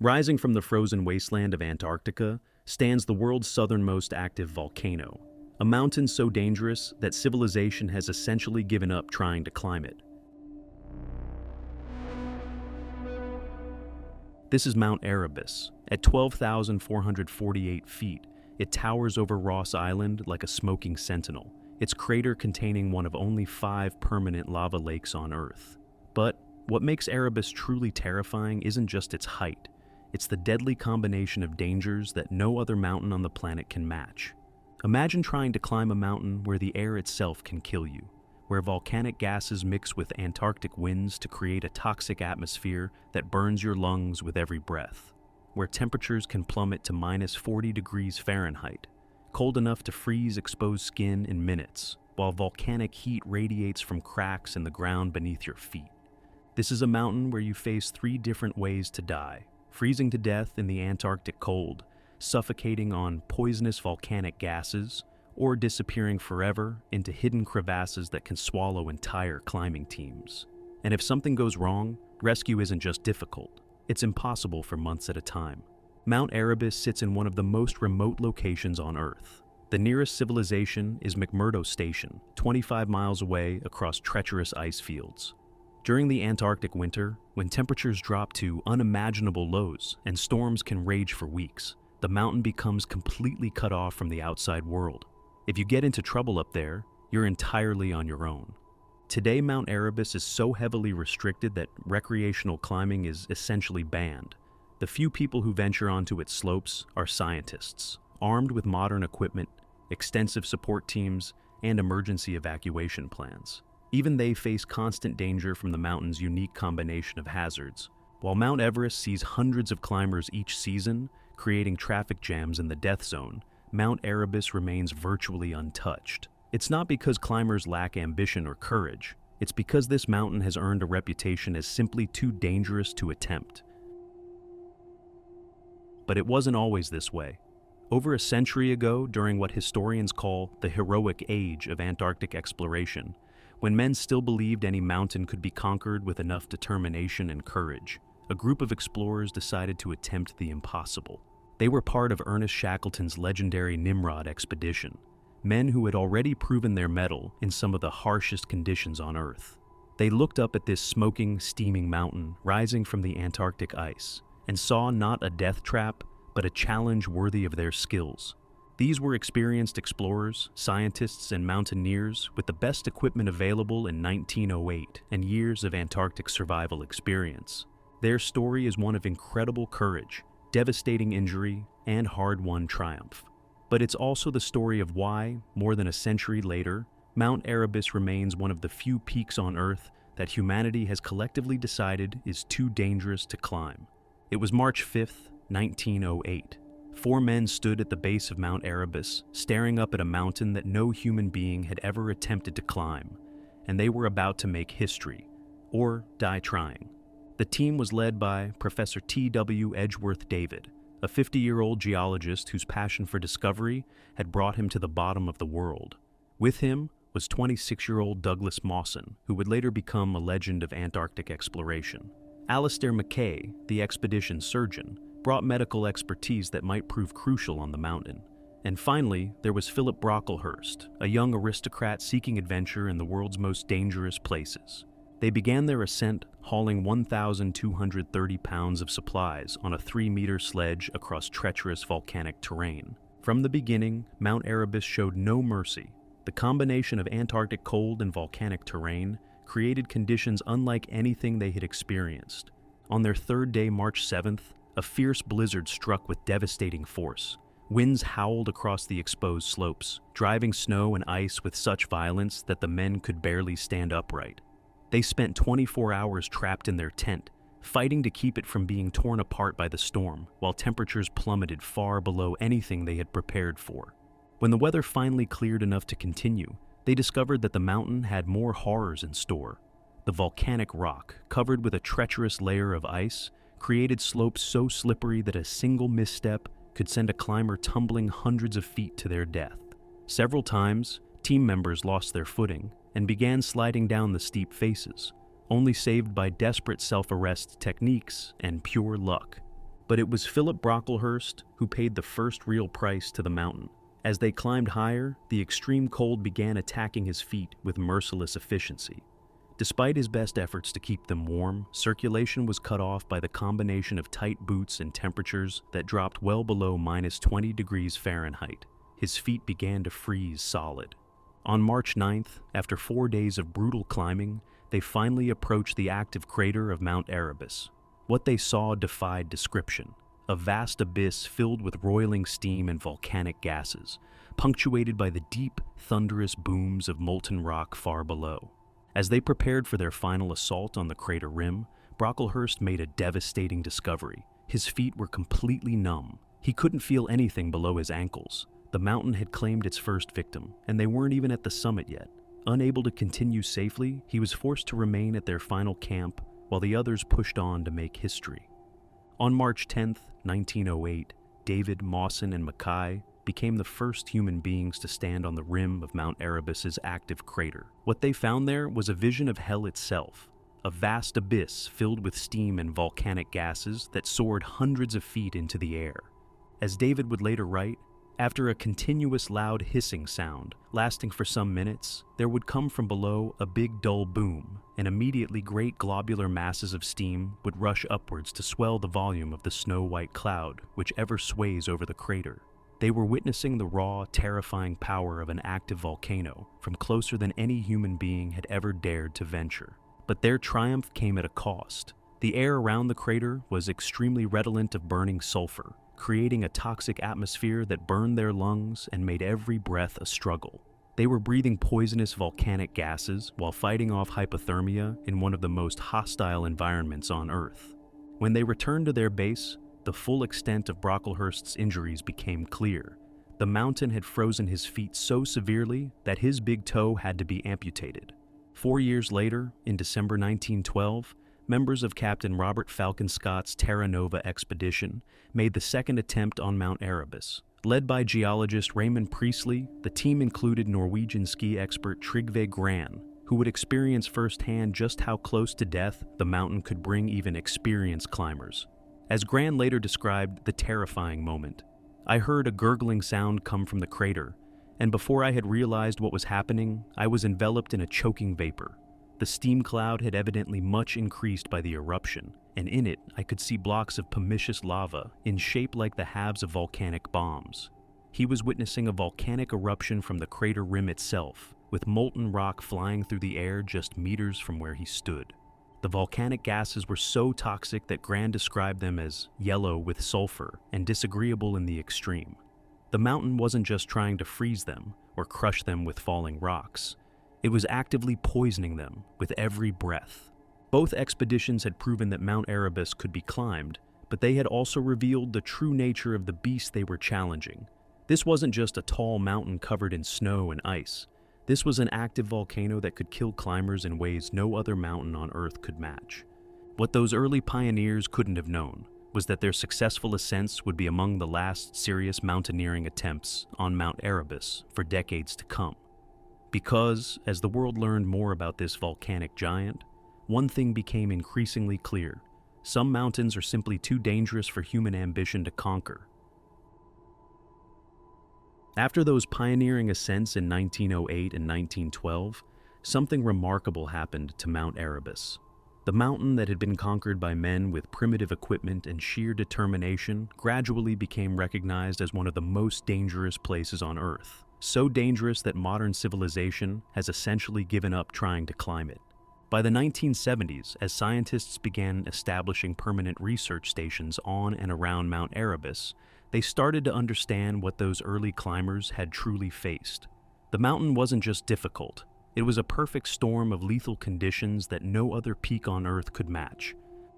Rising from the frozen wasteland of Antarctica stands the world's southernmost active volcano, a mountain so dangerous that civilization has essentially given up trying to climb it. This is Mount Erebus. At 12,448 feet, it towers over Ross Island like a smoking sentinel, its crater containing one of only 5 permanent lava lakes on Earth. But what makes Erebus truly terrifying isn't just its height. It's the deadly combination of dangers that no other mountain on the planet can match. Imagine trying to climb a mountain where the air itself can kill you, where volcanic gases mix with Antarctic winds to create a toxic atmosphere that burns your lungs with every breath, where temperatures can plummet to minus 40 degrees Fahrenheit, cold enough to freeze exposed skin in minutes, while volcanic heat radiates from cracks in the ground beneath your feet. This is a mountain where you face 3 different ways to die: freezing to death in the Antarctic cold, suffocating on poisonous volcanic gases, or disappearing forever into hidden crevasses that can swallow entire climbing teams. And if something goes wrong, rescue isn't just difficult, it's impossible for months at a time. Mount Erebus sits in one of the most remote locations on Earth. The nearest civilization is McMurdo Station, 25 miles away across treacherous ice fields. During the Antarctic winter, when temperatures drop to unimaginable lows and storms can rage for weeks, the mountain becomes completely cut off from the outside world. If you get into trouble up there, you're entirely on your own. Today, Mount Erebus is so heavily restricted that recreational climbing is essentially banned. The few people who venture onto its slopes are scientists, armed with modern equipment, extensive support teams, and emergency evacuation plans. Even they face constant danger from the mountain's unique combination of hazards. While Mount Everest sees hundreds of climbers each season, creating traffic jams in the death zone, Mount Erebus remains virtually untouched. It's not because climbers lack ambition or courage. It's because this mountain has earned a reputation as simply too dangerous to attempt. But it wasn't always this way. Over a century ago, during what historians call the heroic age of Antarctic exploration, when men still believed any mountain could be conquered with enough determination and courage, a group of explorers decided to attempt the impossible. They were part of Ernest Shackleton's legendary Nimrod expedition, men who had already proven their mettle in some of the harshest conditions on Earth. They looked up at this smoking, steaming mountain rising from the Antarctic ice and saw not a death trap, but a challenge worthy of their skills. These were experienced explorers, scientists, and mountaineers with the best equipment available in 1908 and years of Antarctic survival experience. Their story is one of incredible courage, devastating injury, and hard-won triumph. But it's also the story of why, more than a century later, Mount Erebus remains one of the few peaks on Earth that humanity has collectively decided is too dangerous to climb. It was March 5th, 1908. 4 men stood at the base of Mount Erebus, staring up at a mountain that no human being had ever attempted to climb, and they were about to make history, or die trying. The team was led by Professor T.W. Edgeworth David, a 50-year-old geologist whose passion for discovery had brought him to the bottom of the world. With him was 26-year-old Douglas Mawson, who would later become a legend of Antarctic exploration. Alistair Mackay, the expedition surgeon, brought medical expertise that might prove crucial on the mountain. And finally, there was Philip Brocklehurst, a young aristocrat seeking adventure in the world's most dangerous places. They began their ascent hauling 1,230 pounds of supplies on a 3-meter sledge across treacherous volcanic terrain. From the beginning, Mount Erebus showed no mercy. The combination of Antarctic cold and volcanic terrain created conditions unlike anything they had experienced. On their 3rd day, March 7th, a fierce blizzard struck with devastating force. Winds howled across the exposed slopes, driving snow and ice with such violence that the men could barely stand upright. They spent 24 hours trapped in their tent, fighting to keep it from being torn apart by the storm, while temperatures plummeted far below anything they had prepared for. When the weather finally cleared enough to continue, they discovered that the mountain had more horrors in store. The volcanic rock, covered with a treacherous layer of ice, created slopes so slippery that a single misstep could send a climber tumbling hundreds of feet to their death. Several times, team members lost their footing and began sliding down the steep faces, only saved by desperate self-arrest techniques and pure luck. But it was Philip Brocklehurst who paid the first real price to the mountain. As they climbed higher, the extreme cold began attacking his feet with merciless efficiency. Despite his best efforts to keep them warm, circulation was cut off by the combination of tight boots and temperatures that dropped well below -20 degrees Fahrenheit. His feet began to freeze solid. On March 9th, after 4 days of brutal climbing, they finally approached the active crater of Mount Erebus. What they saw defied description. A vast abyss filled with roiling steam and volcanic gases, punctuated by the deep, thunderous booms of molten rock far below. As they prepared for their final assault on the crater rim, Brocklehurst made a devastating discovery. His feet were completely numb. He couldn't feel anything below his ankles. The mountain had claimed its first victim, and they weren't even at the summit yet. Unable to continue safely, he was forced to remain at their final camp while the others pushed on to make history. On March 10th, 1908, David, Mawson, and Mackay became the first human beings to stand on the rim of Mount Erebus's active crater. What they found there was a vision of hell itself, a vast abyss filled with steam and volcanic gases that soared hundreds of feet into the air. As David would later write, after a continuous loud hissing sound, lasting for some minutes, there would come from below a big dull boom, and immediately great globular masses of steam would rush upwards to swell the volume of the snow-white cloud which ever sways over the crater. They were witnessing the raw, terrifying power of an active volcano from closer than any human being had ever dared to venture. But their triumph came at a cost. The air around the crater was extremely redolent of burning sulfur, creating a toxic atmosphere that burned their lungs and made every breath a struggle. They were breathing poisonous volcanic gases while fighting off hypothermia in one of the most hostile environments on Earth. When they returned to their base, the full extent of Brocklehurst's injuries became clear. The mountain had frozen his feet so severely that his big toe had to be amputated. 4 years later, in December 1912, members of Captain Robert Falcon Scott's Terra Nova expedition made the second attempt on Mount Erebus. Led by geologist Raymond Priestley, the team included Norwegian ski expert Trygve Gran, who would experience firsthand just how close to death the mountain could bring even experienced climbers. As Gran later described the terrifying moment, "I heard a gurgling sound come from the crater, and before I had realized what was happening, I was enveloped in a choking vapor. The steam cloud had evidently much increased by the eruption, and in it I could see blocks of pumiceous lava in shape like the halves of volcanic bombs." He was witnessing a volcanic eruption from the crater rim itself, with molten rock flying through the air just meters from where he stood. The volcanic gases were so toxic that Gran described them as yellow with sulfur and disagreeable in the extreme. The mountain wasn't just trying to freeze them or crush them with falling rocks. It was actively poisoning them with every breath. Both expeditions had proven that Mount Erebus could be climbed, but they had also revealed the true nature of the beast they were challenging. This wasn't just a tall mountain covered in snow and ice. This was an active volcano that could kill climbers in ways no other mountain on Earth could match. What those early pioneers couldn't have known was that their successful ascents would be among the last serious mountaineering attempts on Mount Erebus for decades to come. Because, as the world learned more about this volcanic giant, one thing became increasingly clear: some mountains are simply too dangerous for human ambition to conquer. After those pioneering ascents in 1908 and 1912, something remarkable happened to Mount Erebus. The mountain that had been conquered by men with primitive equipment and sheer determination gradually became recognized as one of the most dangerous places on Earth. So dangerous that modern civilization has essentially given up trying to climb it. By the 1970s, as scientists began establishing permanent research stations on and around Mount Erebus, they started to understand what those early climbers had truly faced. The mountain wasn't just difficult, it was a perfect storm of lethal conditions that no other peak on Earth could match.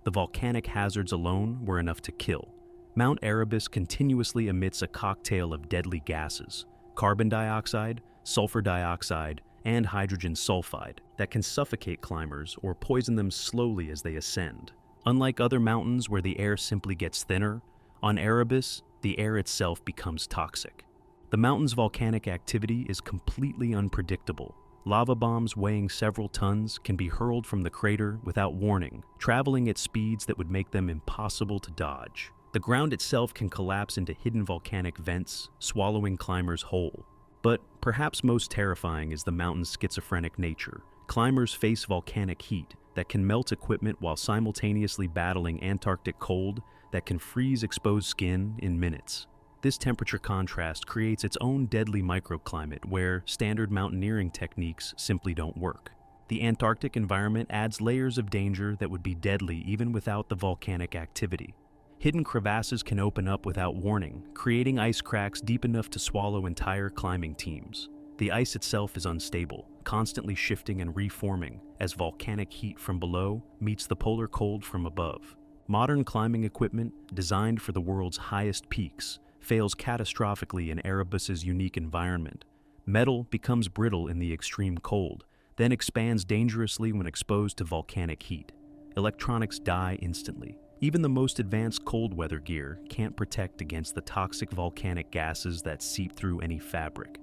The volcanic hazards alone were enough to kill. Mount Erebus continuously emits a cocktail of deadly gases: carbon dioxide, sulfur dioxide, and hydrogen sulfide that can suffocate climbers or poison them slowly as they ascend. Unlike other mountains where the air simply gets thinner, on Erebus, the air itself becomes toxic. The mountain's volcanic activity is completely unpredictable. Lava bombs weighing several tons can be hurled from the crater without warning, traveling at speeds that would make them impossible to dodge. The ground itself can collapse into hidden volcanic vents, swallowing climbers whole. But perhaps most terrifying is the mountain's schizophrenic nature. Climbers face volcanic heat that can melt equipment while simultaneously battling Antarctic cold that can freeze exposed skin in minutes. This temperature contrast creates its own deadly microclimate where standard mountaineering techniques simply don't work. The Antarctic environment adds layers of danger that would be deadly even without the volcanic activity. Hidden crevasses can open up without warning, creating ice cracks deep enough to swallow entire climbing teams. The ice itself is unstable, constantly shifting and reforming as volcanic heat from below meets the polar cold from above. Modern climbing equipment, designed for the world's highest peaks, fails catastrophically in Erebus's unique environment. Metal becomes brittle in the extreme cold, then expands dangerously when exposed to volcanic heat. Electronics die instantly. Even the most advanced cold weather gear can't protect against the toxic volcanic gases that seep through any fabric.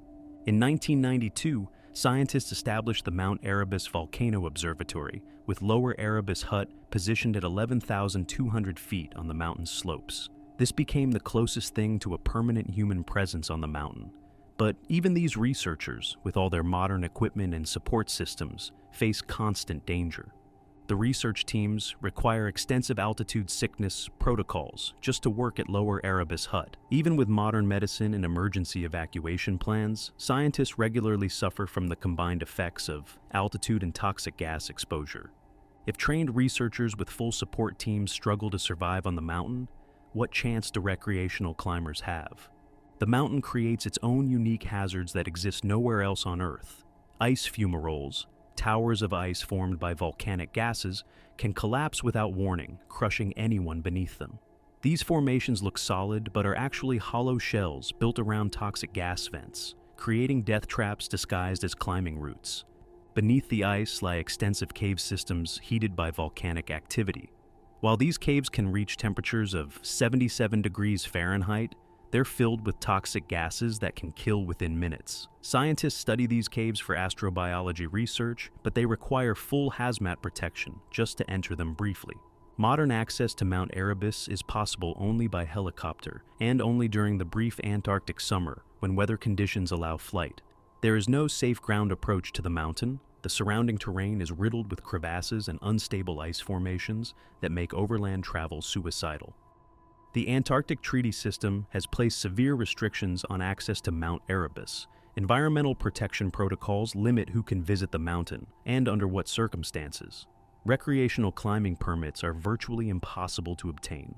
In 1992, scientists established the Mount Erebus Volcano Observatory, with Lower Erebus Hut positioned at 11,200 feet on the mountain's slopes. This became the closest thing to a permanent human presence on the mountain. But even these researchers, with all their modern equipment and support systems, face constant danger. The research teams require extensive altitude sickness protocols just to work at Lower Erebus Hut. Even with modern medicine and emergency evacuation plans, scientists regularly suffer from the combined effects of altitude and toxic gas exposure. If trained researchers with full support teams struggle to survive on the mountain, what chance do recreational climbers have? The mountain creates its own unique hazards that exist nowhere else on Earth. Ice fumaroles, towers of ice formed by volcanic gases, can collapse without warning, crushing anyone beneath them. These formations look solid but are actually hollow shells built around toxic gas vents, creating death traps disguised as climbing routes. Beneath the ice lie extensive cave systems heated by volcanic activity. While these caves can reach temperatures of 77 degrees Fahrenheit, they're filled with toxic gases that can kill within minutes. Scientists study these caves for astrobiology research, but they require full hazmat protection just to enter them briefly. Modern access to Mount Erebus is possible only by helicopter, and only during the brief Antarctic summer, when weather conditions allow flight. There is no safe ground approach to the mountain. The surrounding terrain is riddled with crevasses and unstable ice formations that make overland travel suicidal. The Antarctic Treaty System has placed severe restrictions on access to Mount Erebus. Environmental protection protocols limit who can visit the mountain and under what circumstances. Recreational climbing permits are virtually impossible to obtain,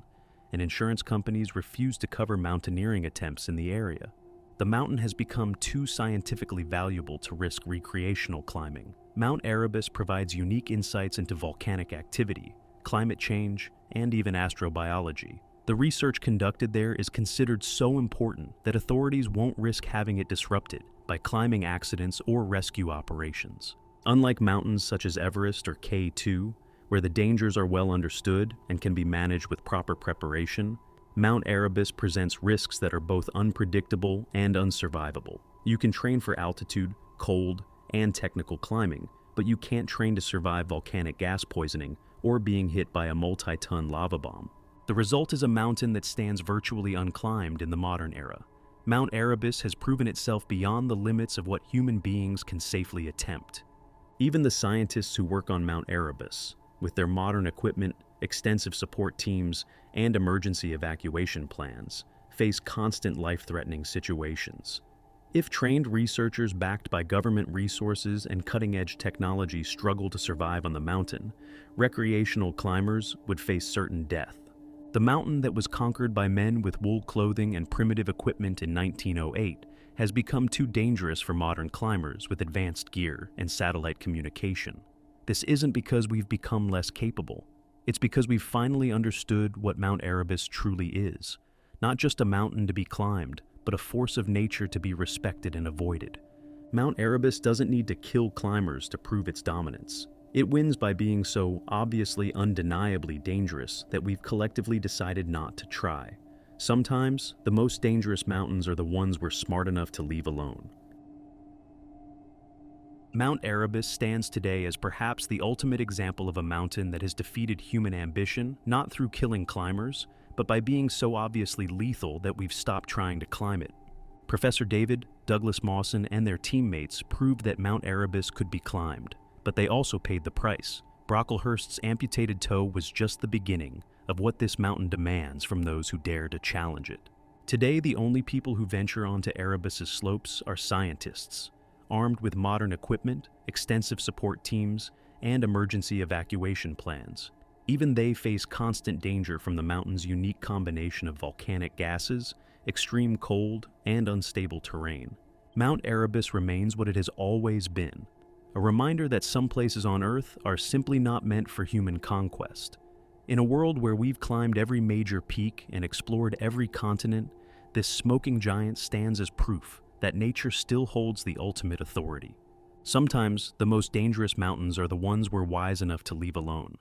and insurance companies refuse to cover mountaineering attempts in the area. The mountain has become too scientifically valuable to risk recreational climbing. Mount Erebus provides unique insights into volcanic activity, climate change, and even astrobiology. The research conducted there is considered so important that authorities won't risk having it disrupted by climbing accidents or rescue operations. Unlike mountains such as Everest or K2, where the dangers are well understood and can be managed with proper preparation, Mount Erebus presents risks that are both unpredictable and unsurvivable. You can train for altitude, cold, and technical climbing, but you can't train to survive volcanic gas poisoning or being hit by a multi-ton lava bomb. The result is a mountain that stands virtually unclimbed in the modern era. Mount Erebus has proven itself beyond the limits of what human beings can safely attempt. Even the scientists who work on Mount Erebus, with their modern equipment, extensive support teams, and emergency evacuation plans, face constant life-threatening situations. If trained researchers backed by government resources and cutting-edge technology struggle to survive on the mountain, recreational climbers would face certain death. The mountain that was conquered by men with wool clothing and primitive equipment in 1908 has become too dangerous for modern climbers with advanced gear and satellite communication. This isn't because we've become less capable. It's because we've finally understood what Mount Erebus truly is. Not just a mountain to be climbed, but a force of nature to be respected and avoided. Mount Erebus doesn't need to kill climbers to prove its dominance. It wins by being so obviously undeniably dangerous that we've collectively decided not to try. Sometimes, the most dangerous mountains are the ones we're smart enough to leave alone. Mount Erebus stands today as perhaps the ultimate example of a mountain that has defeated human ambition, not through killing climbers, but by being so obviously lethal that we've stopped trying to climb it. Professor David, Douglas Mawson, and their teammates proved that Mount Erebus could be climbed, but they also paid the price. Brocklehurst's amputated toe was just the beginning of what this mountain demands from those who dare to challenge it. Today, the only people who venture onto Erebus's slopes are scientists, armed with modern equipment, extensive support teams, and emergency evacuation plans. Even they face constant danger from the mountain's unique combination of volcanic gases, extreme cold, and unstable terrain. Mount Erebus remains what it has always been, a reminder that some places on Earth are simply not meant for human conquest. In a world where we've climbed every major peak and explored every continent, this smoking giant stands as proof that nature still holds the ultimate authority. Sometimes, the most dangerous mountains are the ones we're wise enough to leave alone.